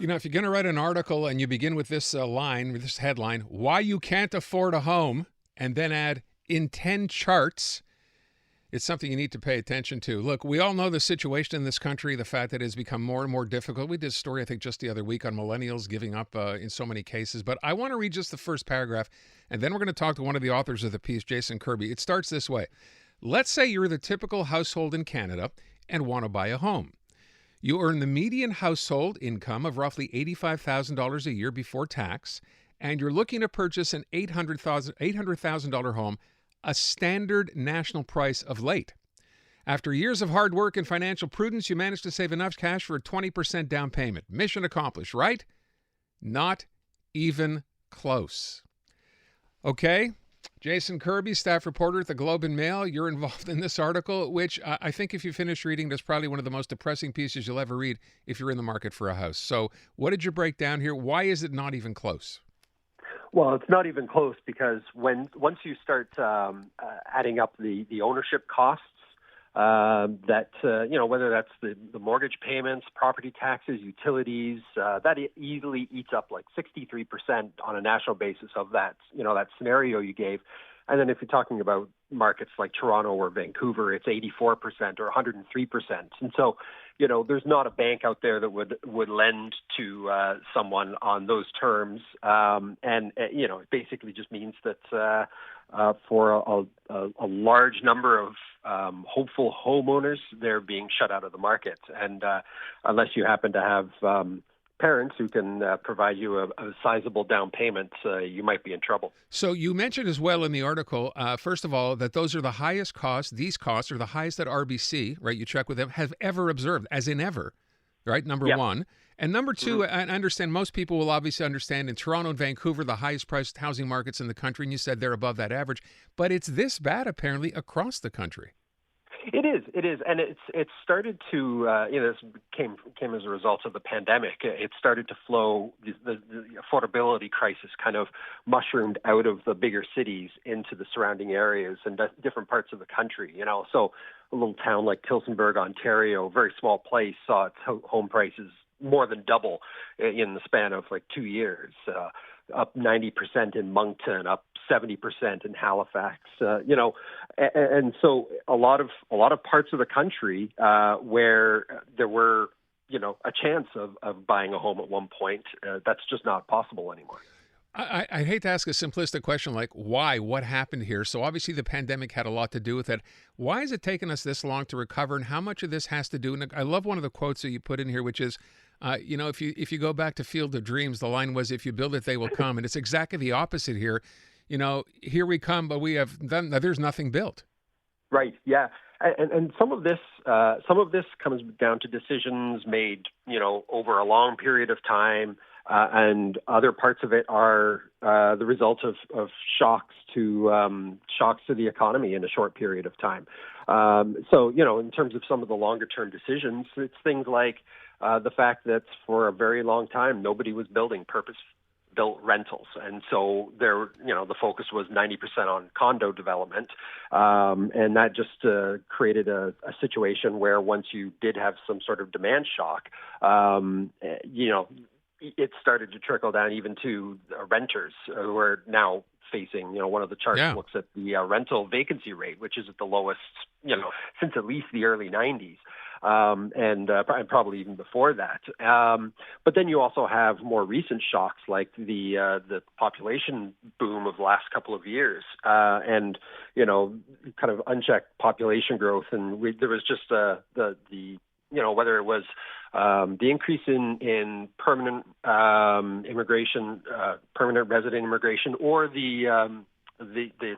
You know, if you're going to write an article and you begin with this line, with this headline, why you can't afford a home, and then add in 10 charts, it's something you need to pay attention to. Look, we all know the situation in this country, the fact that it has become more and more difficult. We did a story, I think, just the other week on millennials giving up in so many cases. But I want to read just the first paragraph, and then we're going to talk to one of the authors of the piece, Jason Kirby. It starts this way. Let's say you're the typical household in Canada and want to buy a home. You earn the median household income of roughly $85,000 a year before tax, and you're looking to purchase an $800,000 home, a standard national price of late. After years of hard work and financial prudence, you managed to save enough cash for a 20% down payment. Mission accomplished, right? Not even close. Okay? Jason Kirby, staff reporter at the Globe and Mail, you're involved in this article, which I think if you finish reading, that's probably one of the most depressing pieces you'll ever read if you're in the market for a house. So what did you break down here? Why is it not even close? Well, it's not even close because once you start adding up the ownership costs, whether that's the mortgage payments, property taxes, utilities, that easily eats up like 63% on a national basis of that scenario you gave. And then if you're talking about markets like Toronto or Vancouver, it's 84% or 103%. And so, there's not a bank out there that would lend to someone on those terms. It basically just means that for a large number of hopeful homeowners, they're being shut out of the market. And unless you happen to have parents who can provide you a sizable down payment, you might be in trouble. So you mentioned as well in the article, first of all, that those are the highest costs. These costs are the highest that RBC, right, you check with them, have ever observed, as in ever, right, number one. And number two, I understand most people will obviously understand in Toronto and Vancouver, the highest priced housing markets in the country, and you said they're above that average. But it's this bad, apparently, across the country. It is, and it's started to this came as a result of the pandemic. It started to flow. The affordability crisis kind of mushroomed out of the bigger cities into the surrounding areas and different parts of the country. So a little town like Tillsonburg, Ontario, very small place, saw its home prices more than double in the span of like 2 years. Up 90% in Moncton, up 70% in Halifax. And so a lot of parts of the country where there were a chance of buying a home at one point, that's just not possible anymore. I hate to ask a simplistic question like why, what happened here? So obviously the pandemic had a lot to do with it. Why has it taken us this long to recover, and how much of this has to do? And I love one of the quotes that you put in here, which is, if you go back to Field of Dreams, the line was, "If you build it, they will come." And it's exactly the opposite here. Here we come, but there's nothing built. Right. Yeah. And some of this comes down to decisions made, over a long period of time. And other parts of it are the result of shocks to the economy in a short period of time. In terms of some of the longer term decisions, it's things like the fact that for a very long time nobody was building purpose-built rentals, and so the focus was 90% on condo development, and that just created a situation where once you did have some sort of demand shock, it started to trickle down even to renters who are now facing, one of the charts looks at the rental vacancy rate, which is at the lowest, since at least the early 90s. And probably even before that. But then you also have more recent shocks like the population boom of the last couple of years, and kind of unchecked population growth, and there was just whether it was the increase in permanent immigration, permanent resident immigration, or the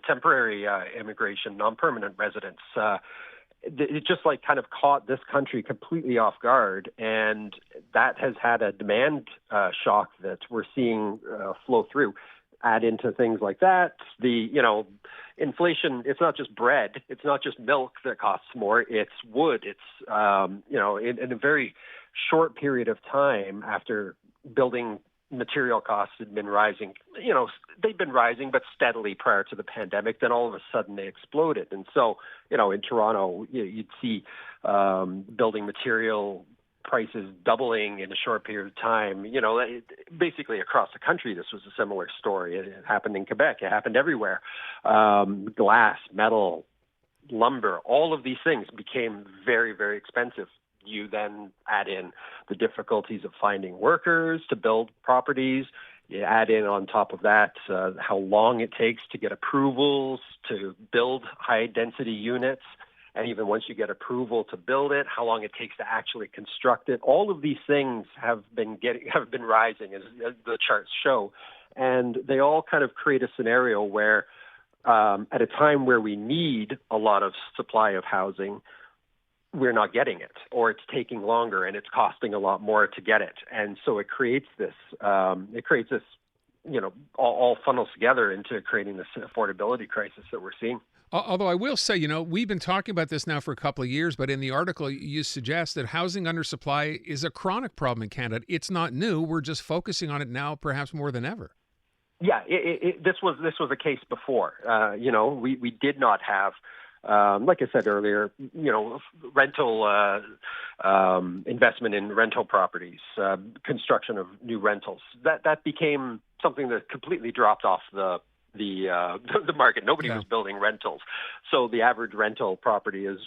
temporary immigration, non-permanent residents. It just kind of caught this country completely off guard, and that has had a demand shock that we're seeing flow through. Add into things like that, inflation. It's not just bread. It's not just milk that costs more. It's wood. It's in a very short period of time after building material costs had been rising. They've been rising, but steadily prior to the pandemic. Then all of a sudden they exploded. And so, in Toronto, you'd see building material prices doubling in a short period of time. Basically across the country, this was a similar story. It happened in Quebec. It happened everywhere. Glass, metal, lumber, all of these things became very, very expensive. You then add in the difficulties of finding workers to build properties. You add in on top of that how long it takes to get approvals to build high-density units. And even once you get approval to build it, how long it takes to actually construct it. All of these things have been rising, as the charts show. And they all kind of create a scenario where at a time where we need a lot of supply of housing, we're not getting it, or it's taking longer and it's costing a lot more to get it. And so it creates this, all funnels together into creating this affordability crisis that we're seeing. Although I will say, we've been talking about this now for a couple of years, but in the article you suggest that housing undersupply is a chronic problem in Canada. It's not new. We're just focusing on it now, perhaps more than ever. Yeah, this was a case before. We did not have, like I said earlier, rental investment in rental properties, construction of new rentals. That became something that completely dropped off the market. Nobody was building rentals. So the average rental property is,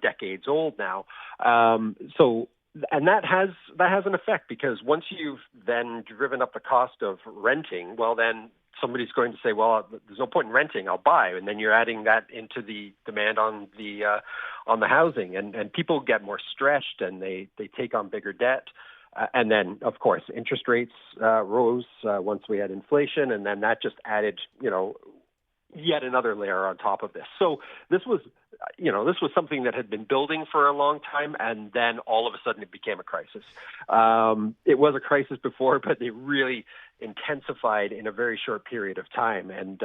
decades old now. And that has an effect, because once you've then driven up the cost of renting, well, then somebody's going to say, well, there's no point in renting, I'll buy. And then you're adding that into the demand on the housing, and people get more stretched and they take on bigger debt. And then, of course, interest rates rose once we had inflation, and then that just added, yet another layer on top of this. So this was something that had been building for a long time, and then all of a sudden it became a crisis. It was a crisis before, but it really intensified in a very short period of time, and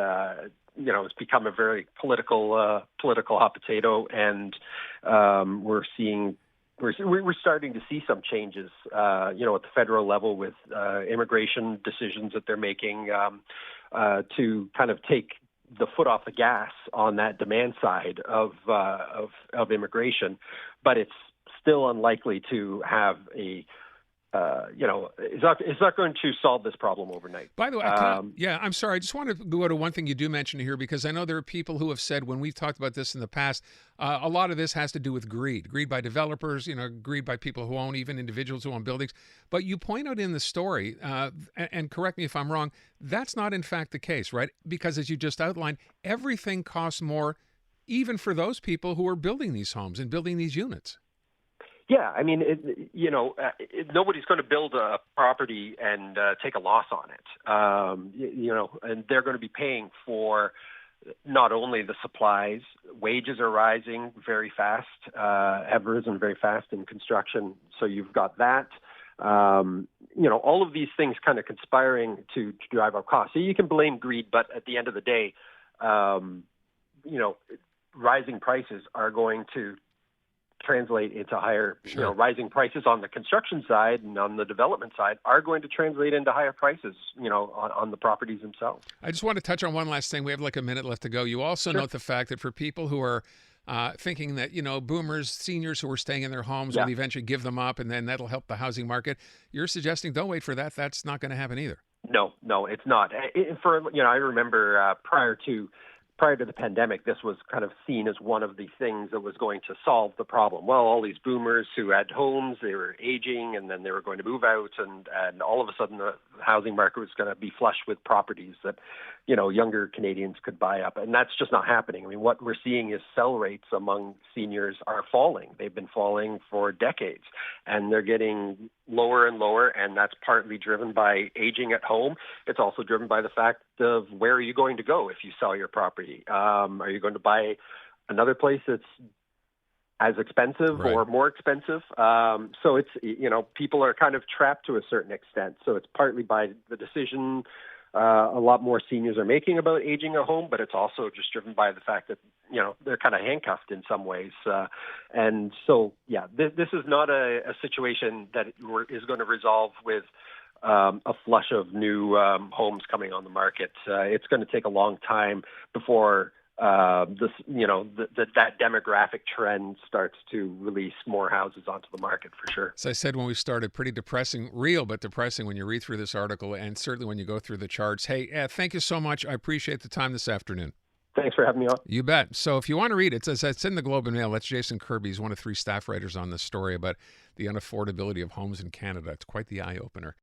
it's become a very political hot potato, and we're starting to see some changes, at the federal level with immigration decisions that they're making to kind of take the foot off the gas on that demand side of immigration, but it's still unlikely to have it's not going to solve this problem overnight. By the way, I'm sorry. I just want to go to one thing you do mention here, because I know there are people who have said, when we've talked about this in the past, a lot of this has to do with greed by developers, greed by people who own, even individuals who own buildings. But you point out in the story, and correct me if I'm wrong, that's not in fact the case, right? Because as you just outlined, everything costs more, even for those people who are building these homes and building these units. Yeah, I mean, nobody's going to build a property and take a loss on it. And they're going to be paying for not only the supplies. Wages are rising very fast, have risen very fast in construction. So you've got that. All of these things kind of conspiring to drive up costs. So you can blame greed, but at the end of the day, rising prices are going to translate into higher, rising prices on the construction side and on the development side are going to translate into higher prices, on the properties themselves. I just want to touch on one last thing. We have like a minute left to go. You also note the fact that for people who are thinking that, boomers, seniors who are staying in their homes will eventually give them up and then that'll help the housing market, you're suggesting don't wait for that. That's not going to happen either. No, it's not. I remember prior to the pandemic, this was kind of seen as one of the things that was going to solve the problem. Well, all these boomers who had homes, they were aging, and then they were going to move out, and all of a sudden the housing market was going to be flush with properties that, younger Canadians could buy up. And that's just not happening. I mean, what we're seeing is sell rates among seniors are falling. They've been falling for decades, and they're getting lower and lower, and that's partly driven by aging at home. It's also driven by the fact of where are you going to go if you sell your property? Are you going to buy another place that's as expensive or more expensive? So it's, people are kind of trapped to a certain extent. So it's partly by the decision a lot more seniors are making about aging a home, but it's also just driven by the fact that, they're kind of handcuffed in some ways. And so, this is not a situation that is going to resolve with a flush of new homes coming on the market. It's going to take a long time before that demographic trend starts to release more houses onto the market for sure. As I said when we started, pretty depressing, real but depressing when you read through this article, and certainly when you go through the charts. Hey, thank you so much. I appreciate the time this afternoon. Thanks for having me on. You bet. So if you want to read it, it's in the Globe and Mail. That's Jason Kirby. He's one of 3 staff writers on this story about the unaffordability of homes in Canada. It's quite the eye-opener.